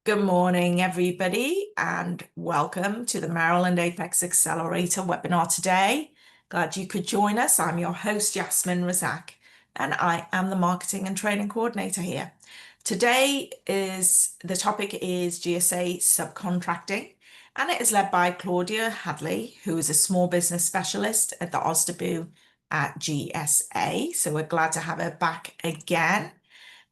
Good morning, everybody, and welcome to the Maryland Apex Accelerator webinar today. Glad you could join us. I'm your host, Yasmin Razak, and I am the Marketing and Training Coordinator here. Today the topic is GSA Subcontracting, and it is led by Claudia Hadley, who is a small business specialist at the OSDBU at GSA. So we're glad to have her back again.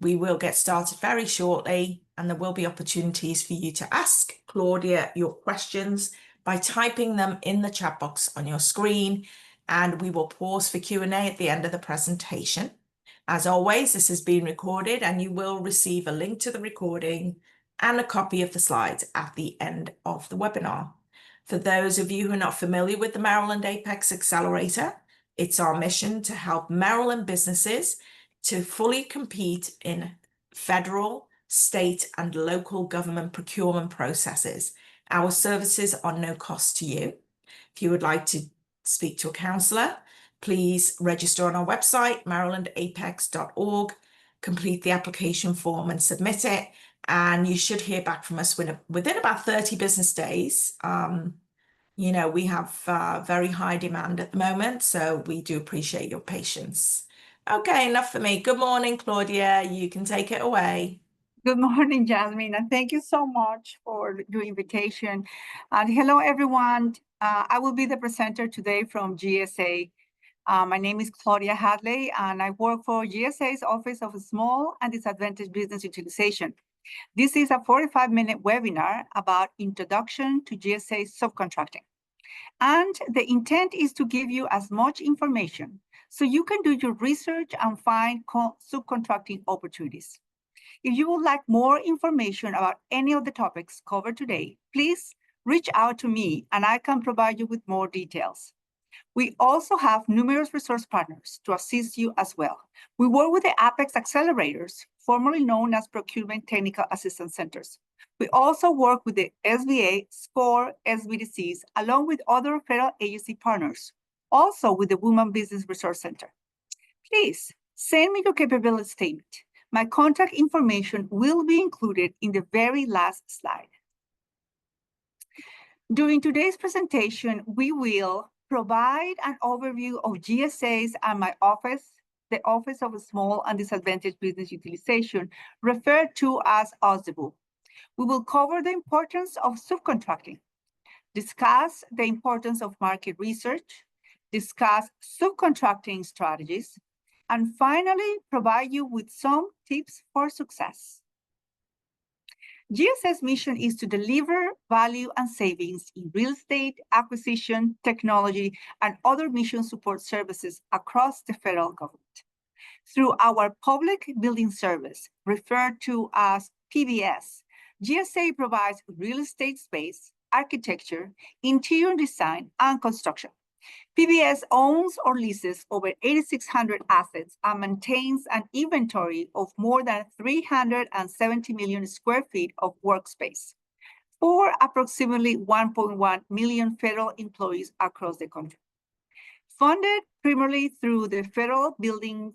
We will get started very shortly, and there will be opportunities for you to ask Claudia your questions by typing them in the chat box on your screen, and we will pause for Q&A at the end of the presentation. As always, this has been recorded, and you will receive a link to the recording and a copy of the slides at the end of the webinar. For those of you who are not familiar with the Maryland Apex Accelerator, it's our mission to help Maryland businesses to fully compete in federal, state, and local government procurement processes. Our services are no cost to you. If you would like to speak to a counselor, please register on our website, marylandapex.org, complete the application form and submit it, and you should hear back from us within about 30 business days. We have very high demand at the moment, so we do appreciate your patience. Okay, enough for me. Good morning, Claudia. You can take it away. Good morning, Jasmine, and thank you so much for your invitation. And hello, everyone. I will be the presenter today from GSA. My name is Claudia Hadley, and I work for GSA's Office of Small and Disadvantaged Business Utilization. This is a 45-minute webinar about introduction to GSA subcontracting. And the intent is to give you as much information so you can do your research and find subcontracting opportunities. If you would like more information about any of the topics covered today, please reach out to me and I can provide you with more details. We also have numerous resource partners to assist you as well. We work with the Apex Accelerators, formerly known as Procurement Technical Assistance Centers. We also work with the SBA, SCORE, SBDCs, along with other federal agency partners, also with the Women Business Resource Center. Please send me your capability statement. My contact information will be included in the very last slide. During today's presentation, we will provide an overview of GSA's and my office, the Office of Small and Disadvantaged Business Utilization, referred to as OSDBU. We will cover the importance of subcontracting, discuss the importance of market research, discuss subcontracting strategies, and finally, provide you with some tips for success. GSA's mission is to deliver value and savings in real estate, acquisition, technology, and other mission support services across the federal government. Through our Public Building Service, referred to as PBS, GSA provides real estate space, architecture, interior design, and construction. PBS owns or leases over 8,600 assets and maintains an inventory of more than 370 million square feet of workspace for approximately 1.1 million federal employees across the country. Funded primarily through the Federal Building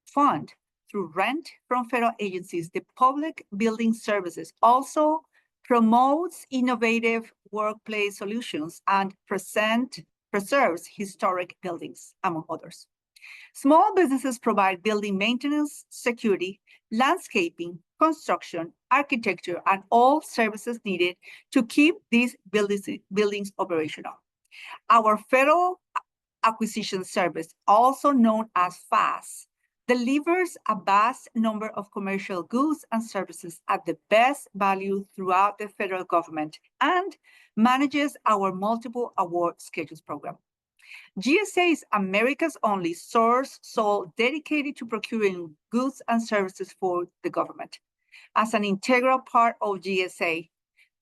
Fund, through rent from federal agencies, the Public Building Services also promotes innovative workplace solutions and preserves historic buildings, among others. Small businesses provide building maintenance, security, landscaping, construction, architecture, and all services needed to keep these buildings operational. Our Federal Acquisition Service, also known as FAS, delivers a vast number of commercial goods and services at the best value throughout the federal government and manages our multiple award schedules program. GSA is America's only source sole dedicated to procuring goods and services for the government. As an integral part of GSA,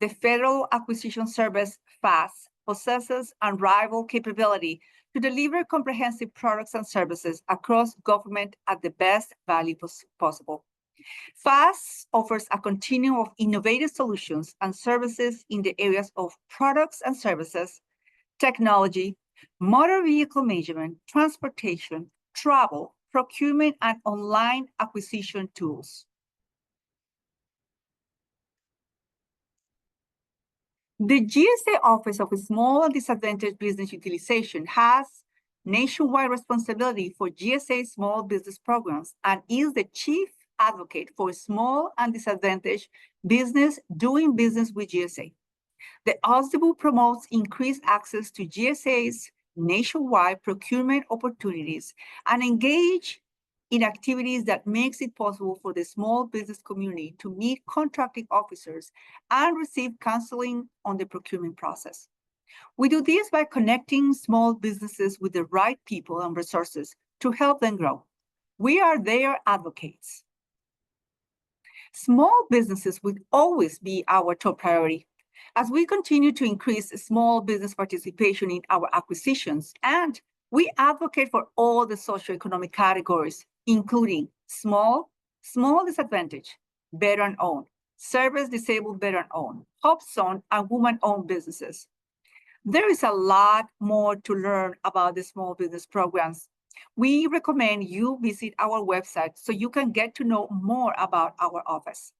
the Federal Acquisition Service, FAS, possesses unrivaled capability to deliver comprehensive products and services across government at the best value possible. FAS offers a continuum of innovative solutions and services in the areas of products and services, technology, motor vehicle management, transportation, travel, procurement, and online acquisition tools. The GSA Office of Small and Disadvantaged Business Utilization has nationwide responsibility for GSA small business programs and is the chief advocate for small and disadvantaged business doing business with GSA. The OSDBU promotes increased access to GSA's nationwide procurement opportunities and engage in activities that makes it possible for the small business community to meet contracting officers and receive counseling on the procurement process. We do this by connecting small businesses with the right people and resources to help them grow. We are their advocates. Small businesses will always be our top priority. As we continue to increase small business participation in our acquisitions, and we advocate for all the socioeconomic categories, including small disadvantaged, veteran-owned, service-disabled veteran-owned, HOP-zone, and woman-owned businesses. There is a lot more to learn about the small business programs. We recommend you visit our website so you can get to know more about our office.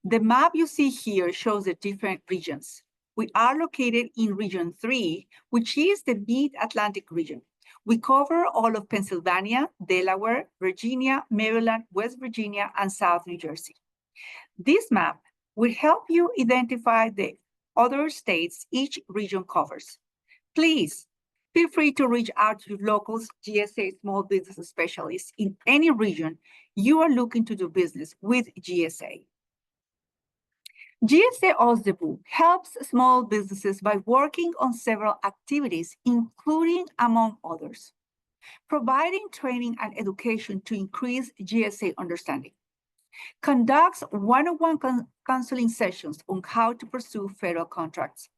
The map you see here shows the different regions. We are located in Region 3, which is the Mid-Atlantic region. We cover all of Pennsylvania, Delaware, Virginia, Maryland, West Virginia, and South New Jersey. This map will help you identify the other states each region covers. Please feel free to reach out to your local GSA small business specialists in any region you are looking to do business with GSA. GSA OSDBU helps small businesses by working on several activities, including, among others, providing training and education to increase GSA understanding, conducts one-on-one counseling sessions on how to pursue federal contracts,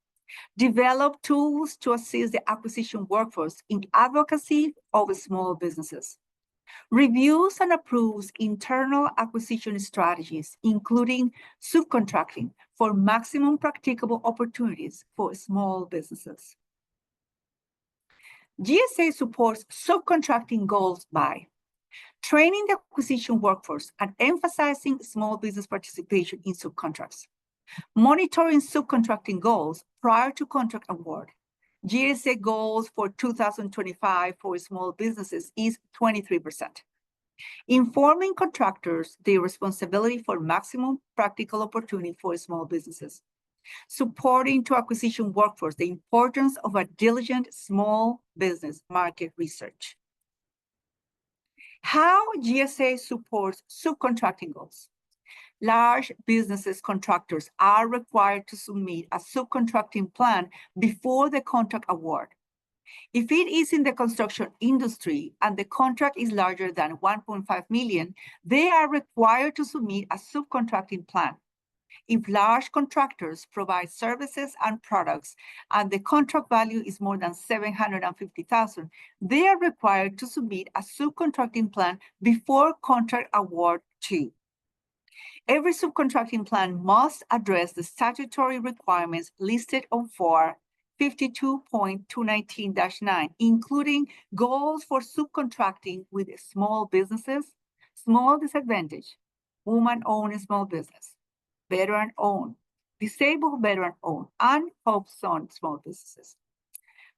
develop tools to assist the acquisition workforce in advocacy of small businesses, reviews and approves internal acquisition strategies, including subcontracting for maximum practicable opportunities for small businesses. GSA supports subcontracting goals by training the acquisition workforce and emphasizing small business participation in subcontracts, monitoring subcontracting goals prior to contract award. GSA goals for 2025 for small businesses is 23%. Informing contractors their responsibility for maximum practical opportunity for small businesses. Supporting to acquisition workforce the importance of a diligent small business market research. How GSA supports subcontracting goals. Large businesses contractors are required to submit a subcontracting plan before the contract award. If it is in the construction industry and the contract is larger than 1.5 million, they are required to submit a subcontracting plan. If large contractors provide services and products and the contract value is more than $750,000, they are required to submit a subcontracting plan before contract award too. Every subcontracting plan must address the statutory requirements listed on Form 52.219-9, including goals for subcontracting with small businesses, small disadvantaged, woman-owned small business, veteran-owned, disabled veteran-owned, and HOP-zone small businesses.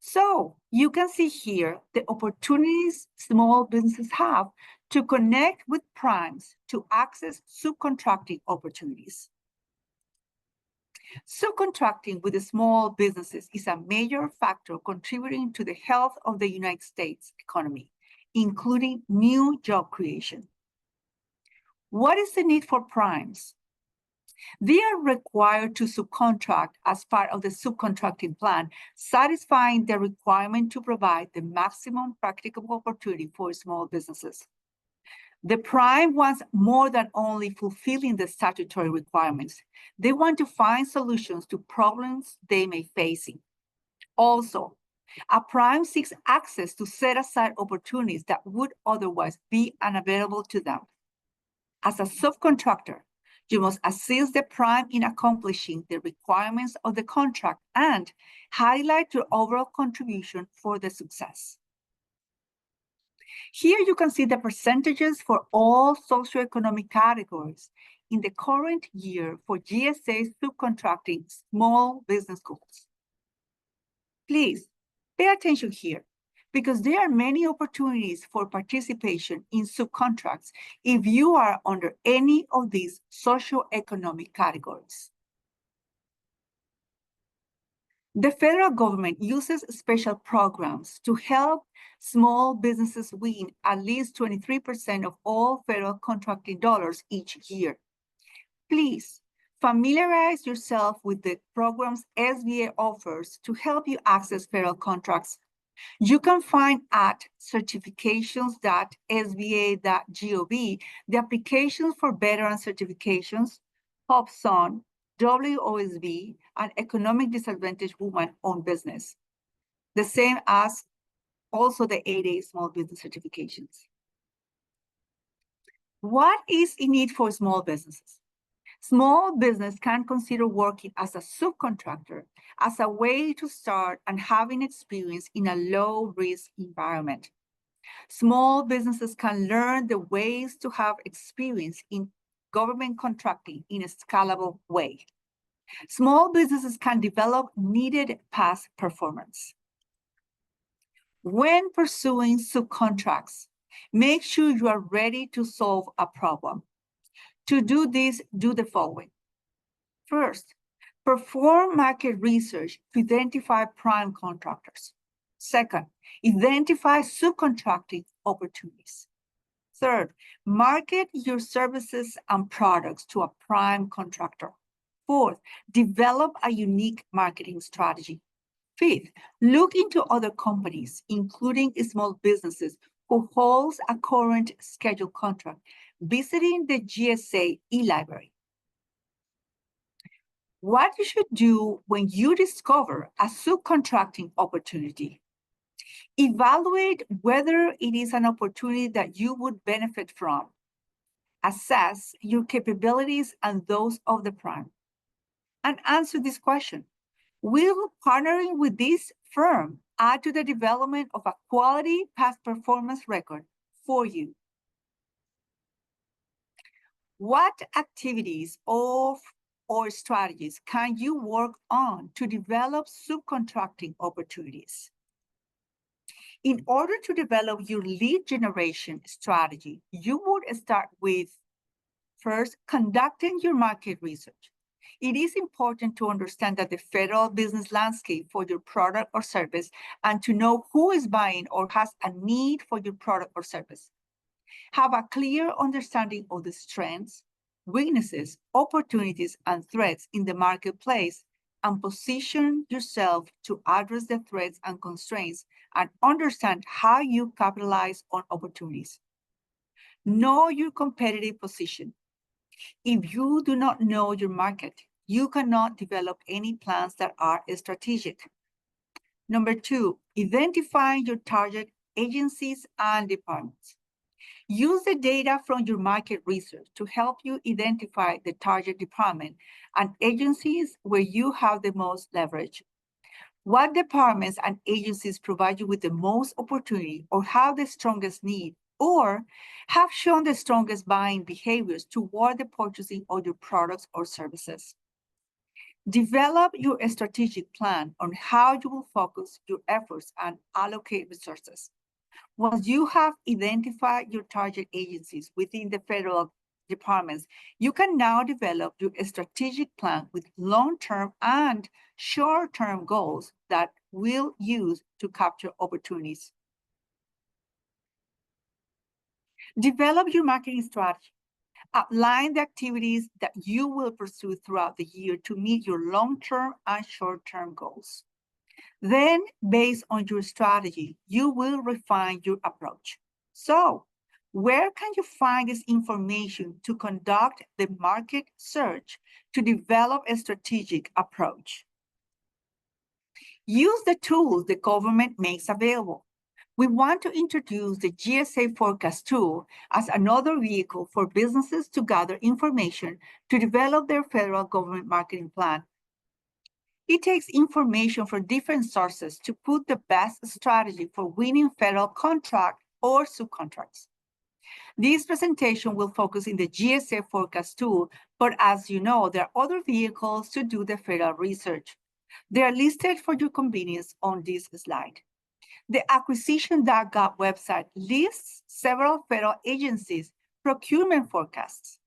So you can see here the opportunities small businesses have to connect with primes to access subcontracting opportunities. Subcontracting with the small businesses is a major factor contributing to the health of the United States economy, including new job creation. What is the need for primes? They are required to subcontract as part of the subcontracting plan, satisfying the requirement to provide the maximum practicable opportunity for small businesses. The prime wants more than only fulfilling the statutory requirements. They want to find solutions to problems they may be facing. Also, a prime seeks access to set aside opportunities that would otherwise be unavailable to them. As a subcontractor, you must assist the prime in accomplishing the requirements of the contract and highlight your overall contribution for the success. Here you can see the percentages for all socioeconomic categories, in the current year for GSA subcontracting small business goals. Please pay attention here, because there are many opportunities for participation in subcontracts if you are under any of these socioeconomic categories. The federal government uses special programs to help small businesses win at least 23% of all federal contracting dollars each year. Please familiarize yourself with the programs SBA offers to help you access federal contracts. You can find at certifications.sba.gov the applications for veteran certifications, HOPSON, WOSB, and economic disadvantaged woman-owned business. The same as also the 8A small business certifications. What is in it for small businesses? Small business can consider working as a subcontractor as a way to start and having experience in a low-risk environment. Small businesses can learn the ways to have experience in government contracting in a scalable way. Small businesses can develop needed past performance. When pursuing subcontracts, make sure you are ready to solve a problem. To do this, do the following. First, perform market research to identify prime contractors. Second, identify subcontracting opportunities. Third, market your services and products to a prime contractor. Fourth, develop a unique marketing strategy. Fifth, look into other companies, including small businesses who holds a current scheduled contract, visiting the GSA e-library. What you should do when you discover a subcontracting opportunity. Evaluate whether it is an opportunity that you would benefit from. Assess your capabilities and those of the prime. And answer this question. Will partnering with this firm add to the development of a quality past performance record for you? What activities or strategies can you work on to develop subcontracting opportunities? In order to develop your lead generation strategy, you would start with, first, conducting your market research. It is important to understand that the federal business landscape for your product or service and to know who is buying or has a need for your product or service. Have a clear understanding of the strengths, weaknesses, opportunities, and threats in the marketplace, and position yourself to address the threats and constraints and understand how you capitalize on opportunities. Know your competitive position. If you do not know your market, you cannot develop any plans that are strategic. Number two, identify your target agencies and departments. Use the data from your market research to help you identify the target department and agencies where you have the most leverage. What departments and agencies provide you with the most opportunity or have the strongest need or have shown the strongest buying behaviors toward the purchasing of your products or services? Develop your strategic plan on how you will focus your efforts and allocate resources. Once you have identified your target agencies within the federal departments, you can now develop your strategic plan with long-term and short-term goals that will use to capture opportunities. Develop your marketing strategy. Outline the activities that you will pursue throughout the year to meet your long-term and short-term goals. Then, based on your strategy, you will refine your approach. So, where can you find this information to conduct the market search to develop a strategic approach? Use the tools the government makes available. We want to introduce the GSA Forecast tool as another vehicle for businesses to gather information to develop their federal government marketing plan. It takes information from different sources to put the best strategy for winning federal contract or subcontracts. This presentation will focus in the GSA forecast tool, but as you know, there are other vehicles to do the federal research. They are listed for your convenience on this slide. The acquisition.gov website lists several federal agencies' procurement forecasts.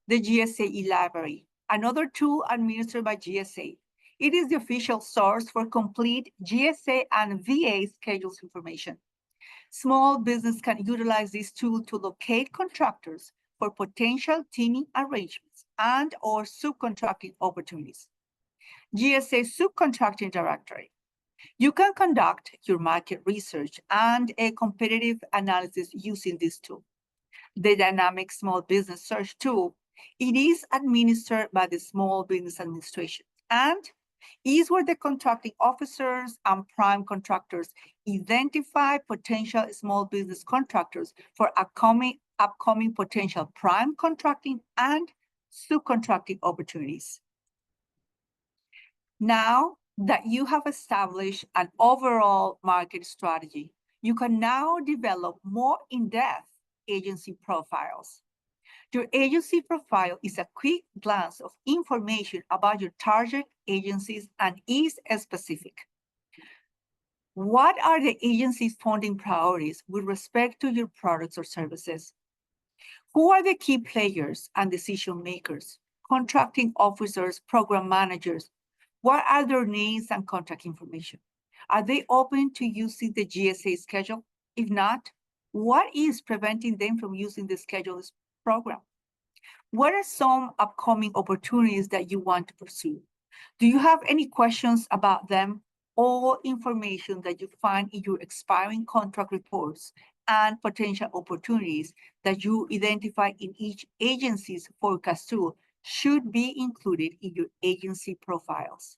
The GSA e-library, another tool administered by GSA. It is the official source for complete GSA and VA schedules information. Small business can utilize this tool to locate contractors for potential teaming arrangements and or subcontracting opportunities. GSA Subcontracting Directory. You can conduct your market research and a competitive analysis using this tool. The Dynamic Small Business Search tool, it is administered by the Small Business Administration and is where the contracting officers and prime contractors identify potential small business contractors for upcoming potential prime contracting and subcontracting opportunities. Now that you have established an overall market strategy, you can now develop more in-depth agency profiles. Your agency profile is a quick glance of information about your target agencies and is specific. What are the agency's funding priorities with respect to your products or services? Who are the key players and decision makers, contracting officers, program managers? What are their names and contact information? Are they open to using the GSA schedule? If not, what is preventing them from using the schedule program? What are some upcoming opportunities that you want to pursue? Do you have any questions about them? All information that you find in your expiring contract reports and potential opportunities that you identify in each agency's forecast tool should be included in your agency profiles.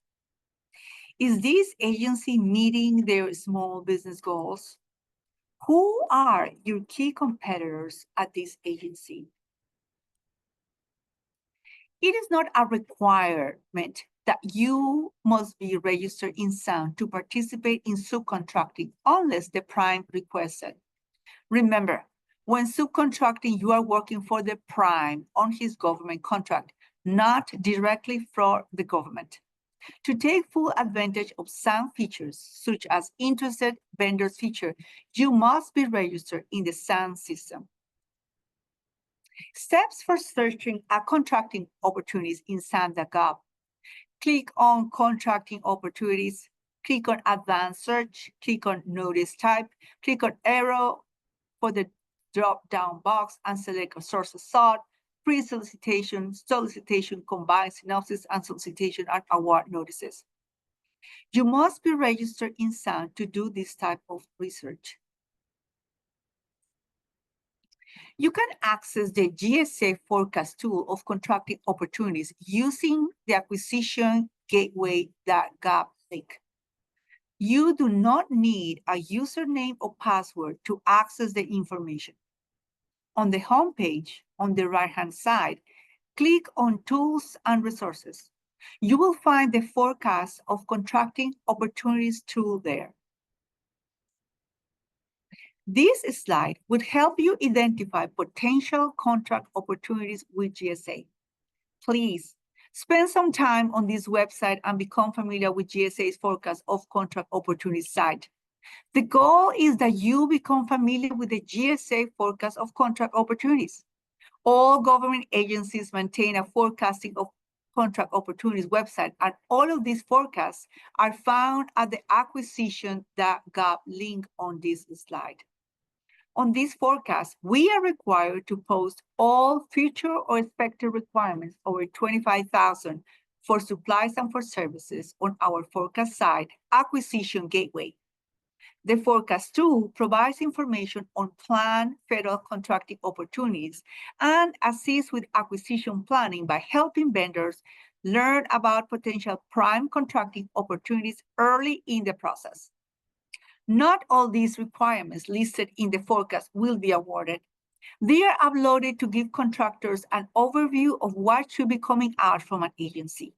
Is this agency meeting their small business goals? Who are your key competitors at this agency? It is not a requirement that you must be registered in SAM to participate in subcontracting unless the prime requests it. Remember, when subcontracting, you are working for the prime on his government contract, not directly for the government. To take full advantage of SAM features, such as interested vendors feature, you must be registered in the SAM system. Steps for searching contracting opportunities in SAM.gov. Click on Contracting Opportunities, click on Advanced Search, click on Notice Type, click on Arrow for the drop-down box and select a source of sought, pre-solicitation, solicitation, combined synopsis, and solicitation and award notices. You must be registered in SAM to do this type of research. You can access the GSA forecast tool of contracting opportunities using the acquisition gateway.gov link. You do not need a username or password to access the information. On the home page, on the right-hand side, click on Tools and Resources. You will find the forecast of contracting opportunities tool there. This slide would help you identify potential contract opportunities with GSA. Please spend some time on this website and become familiar with GSA's forecast of contract opportunities site. The goal is that you become familiar with the GSA forecast of contract opportunities. All government agencies maintain a forecasting of contract opportunities website, and all of these forecasts are found at the acquisition.gov link on this slide. On this forecast, we are required to post all future or expected requirements over 25,000 for supplies and for services on our forecast site, Acquisition Gateway. The forecast tool provides information on planned federal contracting opportunities and assists with acquisition planning by helping vendors learn about potential prime contracting opportunities early in the process. Not all these requirements listed in the forecast will be awarded. They are uploaded to give contractors an overview of what should be coming out from an agency.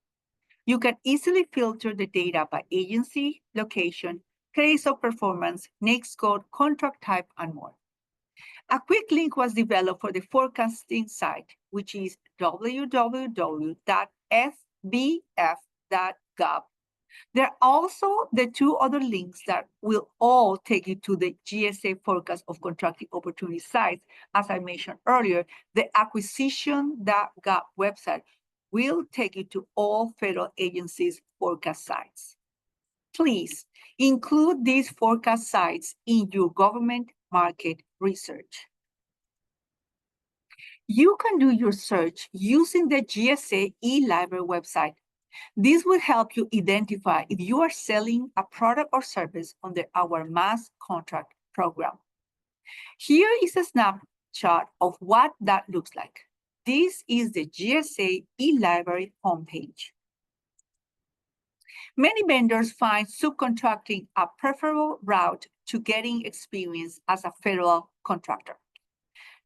You can easily filter the data by agency, location, case of performance, NAICS code, contract type, and more. A quick link was developed for the forecasting site, which is www.fbf.gov. There are also the two other links that will all take you to the GSA forecast of contracting opportunity sites. As I mentioned earlier, the acquisition.gov website will take you to all federal agencies' forecast sites. Please include these forecast sites in your government market research. You can do your search using the GSA e-library website. This will help you identify if you are selling a product or service under our mass contract program. Here is a snapshot of what that looks like. This is the GSA e-library homepage. Many vendors find subcontracting a preferable route to getting experience as a federal contractor.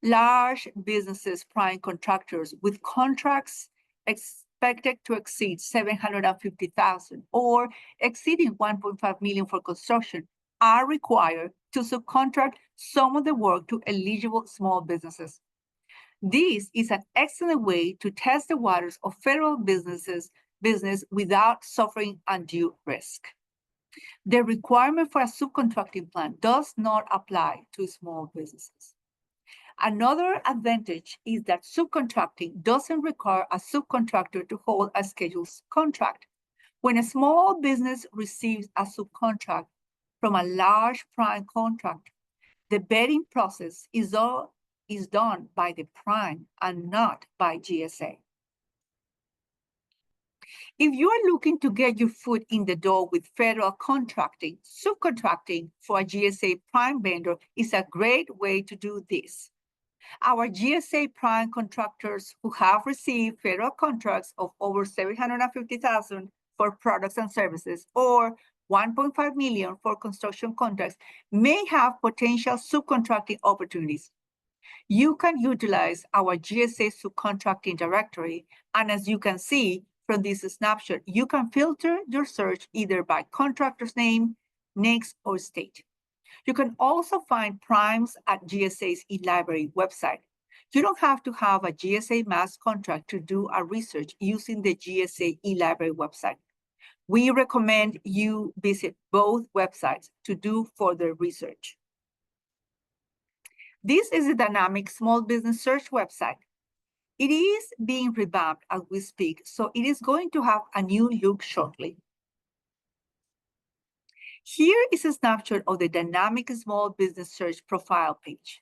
Large businesses prime contractors with contracts expected to exceed $750,000 or exceeding $1.5 million for construction are required to subcontract some of the work to eligible small businesses. This is an excellent way to test the waters of federal business without suffering undue risk. The requirement for a subcontracting plan does not apply to small businesses. Another advantage is that subcontracting doesn't require a subcontractor to hold a scheduled contract. When a small business receives a subcontract from a large prime contractor, the bidding process is done by the prime and not by GSA. If you are looking to get your foot in the door with federal contracting, subcontracting for a GSA prime vendor is a great way to do this. Our GSA prime contractors who have received federal contracts of over $750,000 for products and services or $1.5 million for construction contracts may have potential subcontracting opportunities. You can utilize our GSA subcontracting directory, and as you can see from this snapshot, you can filter your search either by contractor's name, NAICS, or state. You can also find primes at GSA's e-library website. You don't have to have a GSA mass contract to do a research using the GSA e-library website. We recommend you visit both websites to do further research. This is a dynamic small business search website. It is being revamped as we speak, so it is going to have a new look shortly. Here is a snapshot of the dynamic small business search profile page.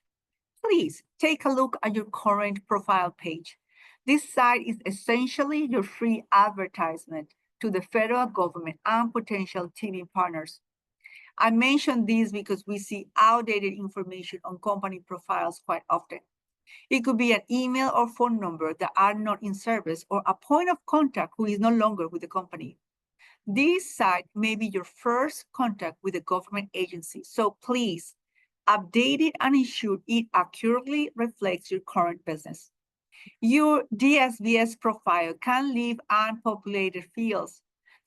Please take a look at your current profile page. This site is essentially your free advertisement to the federal government and potential teaming partners. I mention this because we see outdated information on company profiles quite often. It could be an email or phone number that are not in service or a point of contact who is no longer with the company. This site may be your first contact with a government agency, so please update it and ensure it accurately reflects your current business. Your DSBS profile can leave unpopulated fields,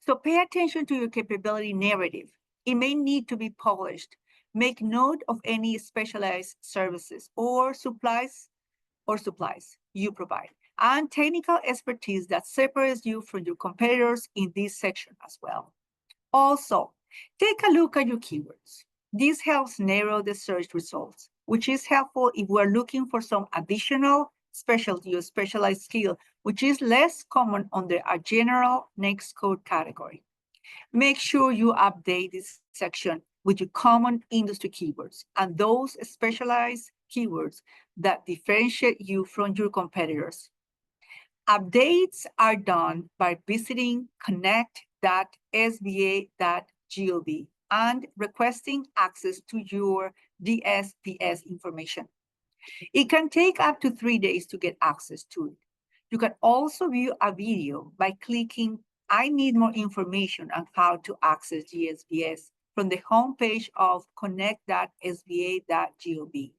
so pay attention to your capability narrative. It may need to be polished. Make note of any specialized services or supplies you provide, and technical expertise that separates you from your competitors in this section as well. Also, take a look at your keywords. This helps narrow the search results, which is helpful if we're looking for some additional specialty or specialized skill, which is less common under a general NAICS code category. Make sure you update this section with your common industry keywords and those specialized keywords that differentiate you from your competitors. Updates are done by visiting connect.sba.gov and requesting access to your DSBS information. It can take up to 3 days to get access to it. You can also view a video by clicking I need more information on how to access DSBS from the homepage of connect.sba.gov.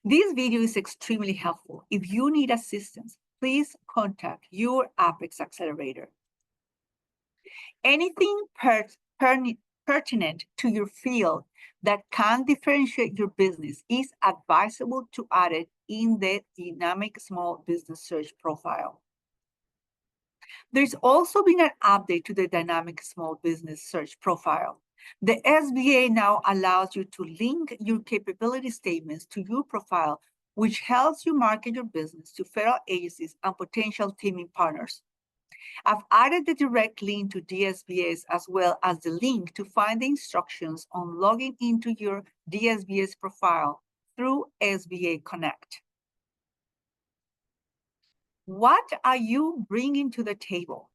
This video is extremely helpful. If you need assistance, please contact your Apex Accelerator. Anything pertinent to your field that can differentiate your business, it's advisable to add it in the dynamic small business search profile. There's also been an update to the dynamic small business search profile. The SBA now allows you to link your capability statements to your profile, which helps you market your business to federal agencies and potential teaming partners. I've added the direct link to DSBS as well as the link to find the instructions on logging into your DSBS profile through SBA Connect. What are you bringing to the table?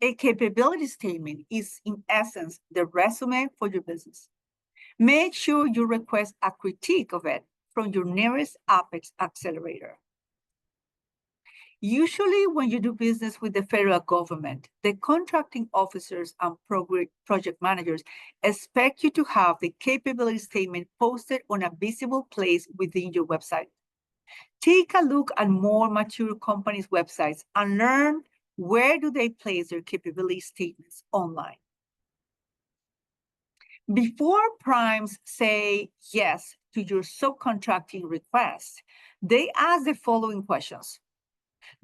A capability statement is, in essence, the resume for your business. Make sure you request a critique of it from your nearest Apex Accelerator. Usually, when you do business with the federal government, the contracting officers and project managers expect you to have the capability statement posted on a visible place within your website. Take a look at more mature companies' websites and learn where do they place their capability statements online. Before primes say yes to your subcontracting request, they ask the following questions.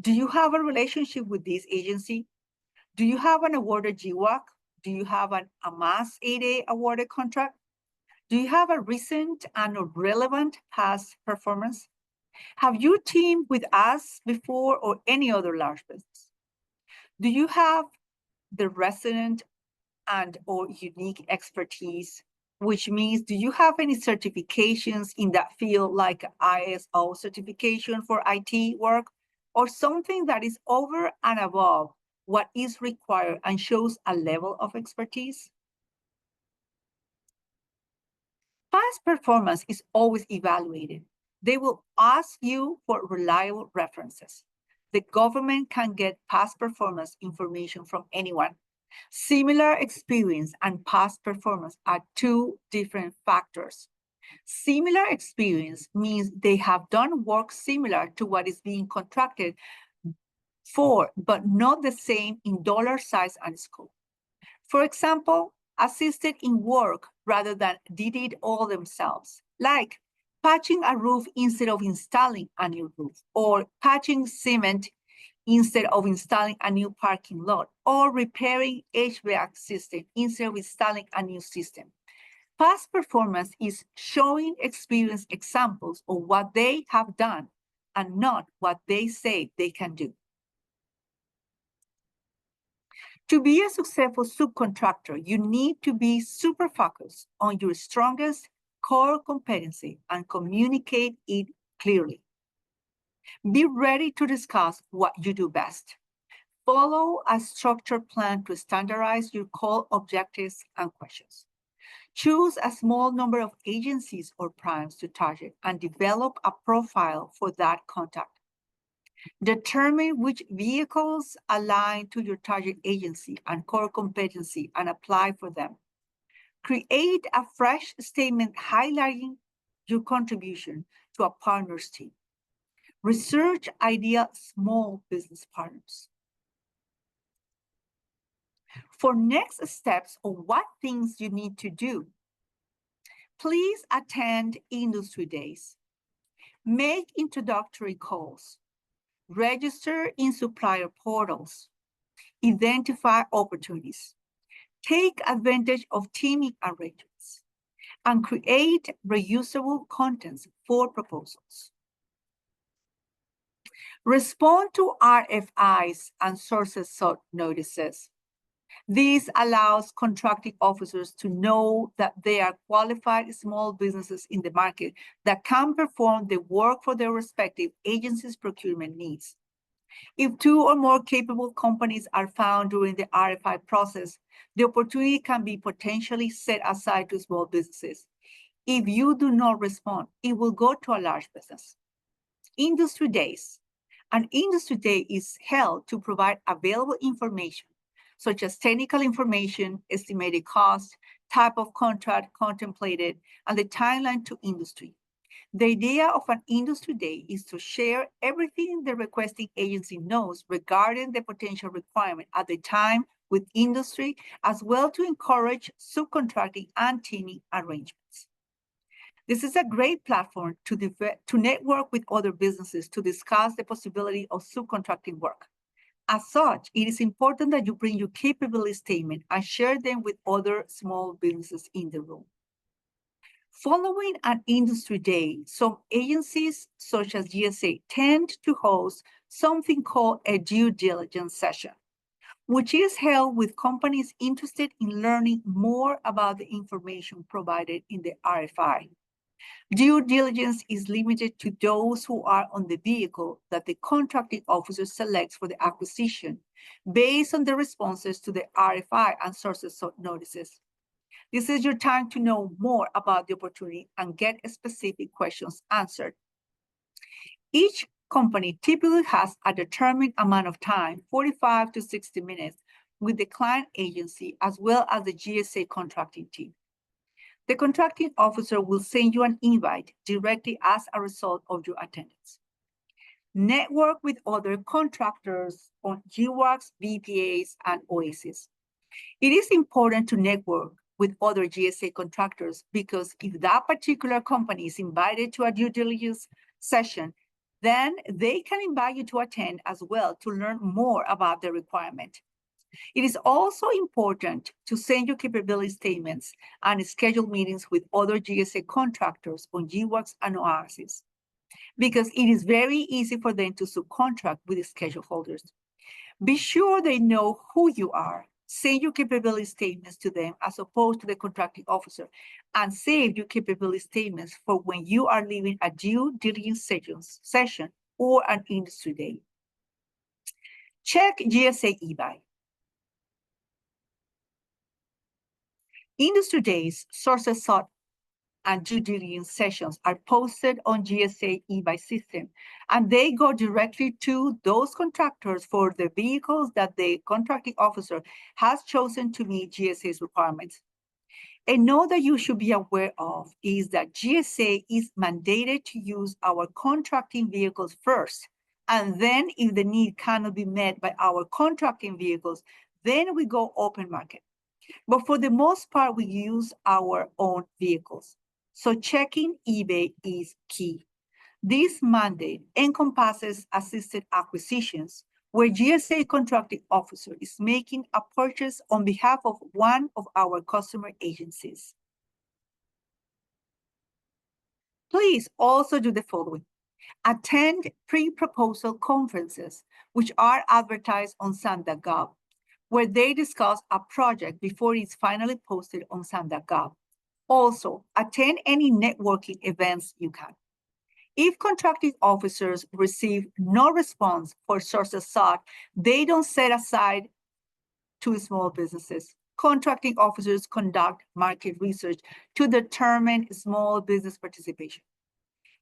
Do you have a relationship with this agency? Do you have an awarded GWAC? Do you have an AMAS 8A awarded contract? Do you have a recent and relevant past performance? Have you teamed with us before or any other large business? Do you have the resident and or unique expertise, which means do you have any certifications in that field like ISO certification for IT work or something that is over and above what is required and shows a level of expertise? Past performance is always evaluated. They will ask you for reliable references. The government can get past performance information from anyone. Similar experience and past performance are two different factors. Similar experience means they have done work similar to what is being contracted for, but not the same in dollar size and scope. For example, assisted in work rather than did it all themselves, like patching a roof instead of installing a new roof, or patching cement instead of installing a new parking lot, or repairing HVAC system instead of installing a new system. Past performance is showing experience examples of what they have done and not what they say they can do. To be a successful subcontractor, you need to be super focused on your strongest core competency and communicate it clearly. Be ready to discuss what you do best. Follow a structured plan to standardize your core objectives and questions. Choose a small number of agencies or primes to target and develop a profile for that contact. Determine which vehicles align to your target agency and core competency and apply for them. Create a fresh statement highlighting your contribution to a partner's team. Research ideal small business partners. For next steps on what things you need to do, please attend industry days. Make introductory calls. Register in supplier portals. Identify opportunities. Take advantage of teaming arrangements. And create reusable contents for proposals. Respond to RFIs and sources sought notices. This allows contracting officers to know that they are qualified small businesses in the market that can perform the work for their respective agencies' procurement needs. If two or more capable companies are found during the RFI process, the opportunity can be potentially set aside to small businesses. If you do not respond, it will go to a large business. Industry days. An industry day is held to provide available information, such as technical information, estimated cost, type of contract contemplated, and the timeline to industry. The idea of an industry day is to share everything the requesting agency knows regarding the potential requirement at the time with industry, as well to encourage subcontracting and teaming arrangements. This is a great platform to network with other businesses to discuss the possibility of subcontracting work. As such, it is important that you bring your capability statement and share them with other small businesses in the room. Following an industry day, some agencies such as GSA tend to host something called a due diligence session, which is held with companies interested in learning more about the information provided in the RFI. Due diligence is limited to those who are on the vehicle that the contracting officer selects for the acquisition based on the responses to the RFI and sources notices. This is your time to know more about the opportunity and get specific questions answered. Each company typically has a determined amount of time, 45 to 60 minutes, with the client agency as well as the GSA contracting team. The contracting officer will send you an invite directly as a result of your attendance. Network with other contractors on GWACs, BPAs, and OASIS. It is important to network with other GSA contractors because if that particular company is invited to a due diligence session, then they can invite you to attend as well to learn more about the requirement. It is also important to send your capability statements and schedule meetings with other GSA contractors on GWACs and OASIS because it is very easy for them to subcontract with the schedule holders. Be sure they know who you are. Send your capability statements to them as opposed to the contracting officer, and save your capability statements for when you are leaving a due diligence session or an industry day. Check GSA eBay. Industry days, sources sought, and due diligence sessions are posted on GSA eBay system, and they go directly to those contractors for the vehicles that the contracting officer has chosen to meet GSA's requirements. A note that you should be aware of is that GSA is mandated to use our contracting vehicles first, and then if the need cannot be met by our contracting vehicles, then we go open market. But for the most part, we use our own vehicles. So checking eBay is key. This mandate encompasses assisted acquisitions, where GSA contracting officer is making a purchase on behalf of one of our customer agencies. Please also do the following. Attend pre-proposal conferences, which are advertised on SAM.gov, where they discuss a project before it's finally posted on SAM.gov. Also, attend any networking events you can. If contracting officers receive no response for sources sought, they don't set aside to small businesses. Contracting officers conduct market research to determine small business participation.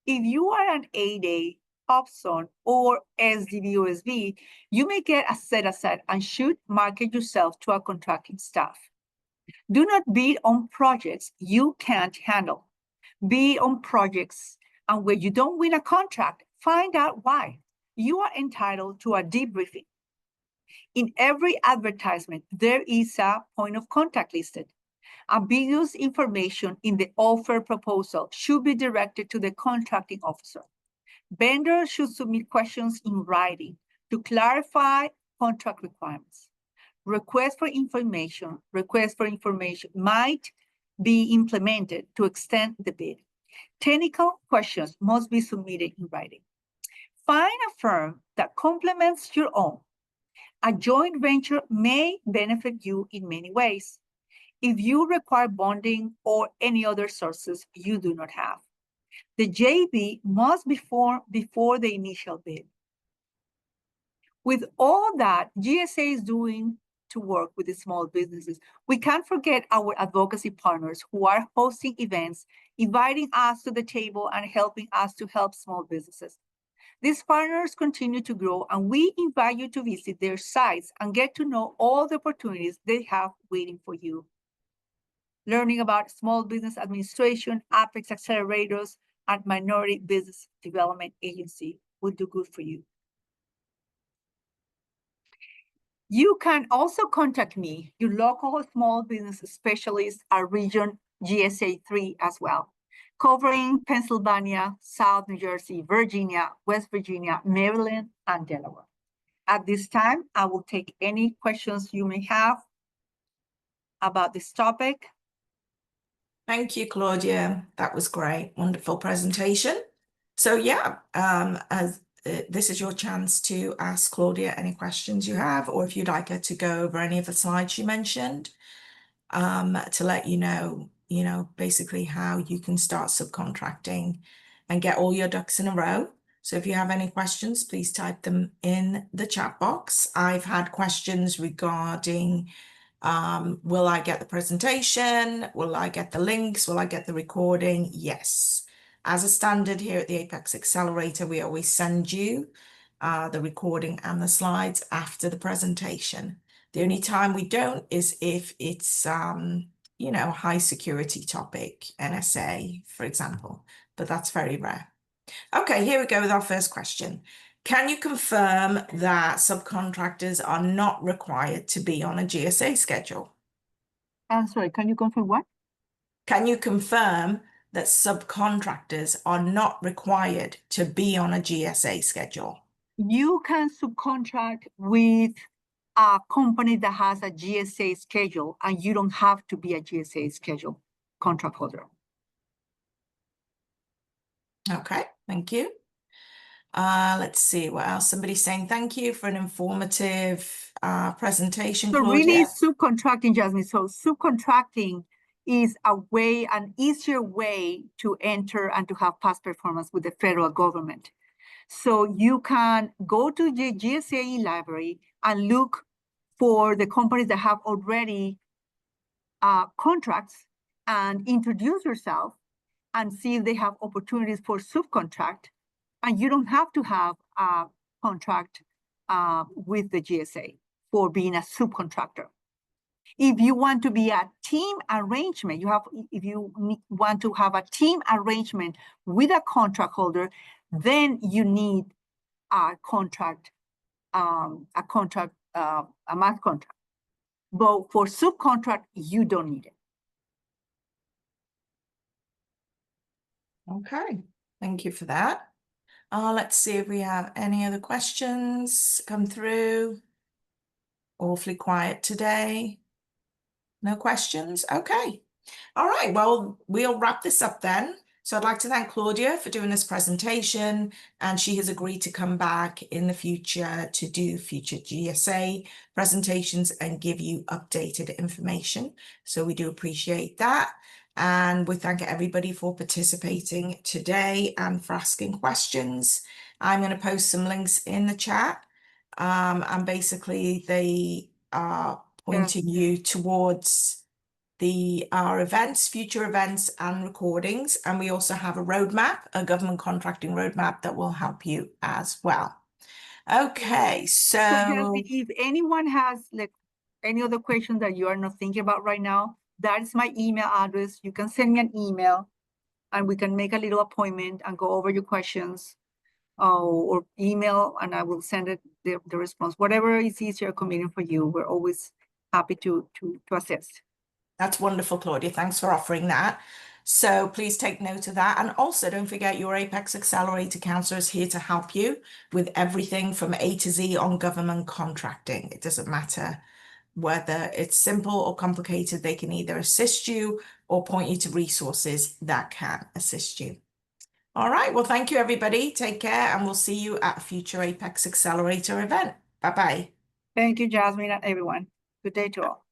If you are an 8A, Upzone, or OSDBU, you may get a set aside and should market yourself to a contracting staff. Do not bid on projects you can't handle. Bid on projects, and when you don't win a contract, find out why. You are entitled to a debriefing. In every advertisement, there is a point of contact listed. Ambiguous information in the offer proposal should be directed to the contracting officer. Vendors should submit questions in writing to clarify contract requirements. Request for information might be implemented to extend the bid. Technical questions must be submitted in writing. Find a firm that complements your own. A joint venture may benefit you in many ways if you require bonding or any other sources you do not have. The JV must be formed before the initial bid. With all that GSA is doing to work with the small businesses, we can't forget our advocacy partners who are hosting events, inviting us to the table and helping us to help small businesses. These partners continue to grow, and we invite you to visit their sites and get to know all the opportunities they have waiting for you. Learning about small business administration, Apex Accelerators, and Minority Business Development Agency will do good for you. You can also contact me, your local small business specialist, our region GSA 3 as well, covering Pennsylvania, South New Jersey, Virginia, West Virginia, Maryland, and Delaware. At this time, I will take any questions you may have about this topic. Thank you, Claudia. That was great. Wonderful presentation. So yeah, this is your chance to ask Claudia any questions you have, or if you'd like her to go over any of the slides she mentioned, to let you know, basically how you can start subcontracting and get all your ducks in a row. So if you have any questions, please type them in the chat box. I've had questions regarding, will I get the presentation? Will I get the links? Will I get the recording? Yes. As a standard here at the Apex Accelerator, we always send you the recording and the slides after the presentation. The only time we don't is if it's, high security topic, NSA, for example, but that's very rare. Okay, here we go with our first question. Can you confirm that subcontractors are not required to be on a GSA schedule? Sorry, can you confirm what? Can you confirm that subcontractors are not required to be on a GSA schedule? You can subcontract with a company that has a GSA schedule, and you don't have to be a GSA schedule contract holder. Okay, thank you. Let's see what else. Somebody's saying thank you for an informative presentation, So Claudia. really subcontracting, Jasmine. So subcontracting is a way, an easier way to enter and to have past performance with the federal government. So you can go to the GSA library and look for the companies that have already contracts and introduce yourself and see if they have opportunities for subcontract. And you don't have to have a contract with the GSA for being a subcontractor. If you want to be a team arrangement, if you want to have a team arrangement with a contract holder, then you need a contract, a math contract. But for subcontract, you don't need it. Okay, thank you for that. Let's see if we have any other questions come through. Awfully quiet today. No questions? Okay. All right, well, we'll wrap this up then. So I'd like to thank Claudia for doing this presentation, and she has agreed to come back in the future to do future GSA presentations and give you updated information. So we do appreciate that. And we thank everybody for participating today and for asking questions. I'm going to post some links in the chat. And basically they are pointing you towards our events, future events and recordings. And we also have a roadmap, a government contracting roadmap that will help you as well. Okay, so Jasmine, if anyone has like any other questions that you are not thinking about right now, that is my email address. You can send me an email and we can make a little appointment and go over your questions, or email, and I will send it the response. Whatever is easier, convenient for you. We're always happy to assist. That's wonderful, Claudia. Thanks for offering that. So please take note of that. And also don't forget your Apex Accelerator counselor is here to help you with everything from A to Z on government contracting. It doesn't matter whether it's simple or complicated. They can either assist you or point you to resources that can assist you. All right. Well, thank you, everybody. Take care, and we'll see you at a future Apex Accelerator event. Bye-bye. Thank you, Jasmine, and everyone. Good day to all.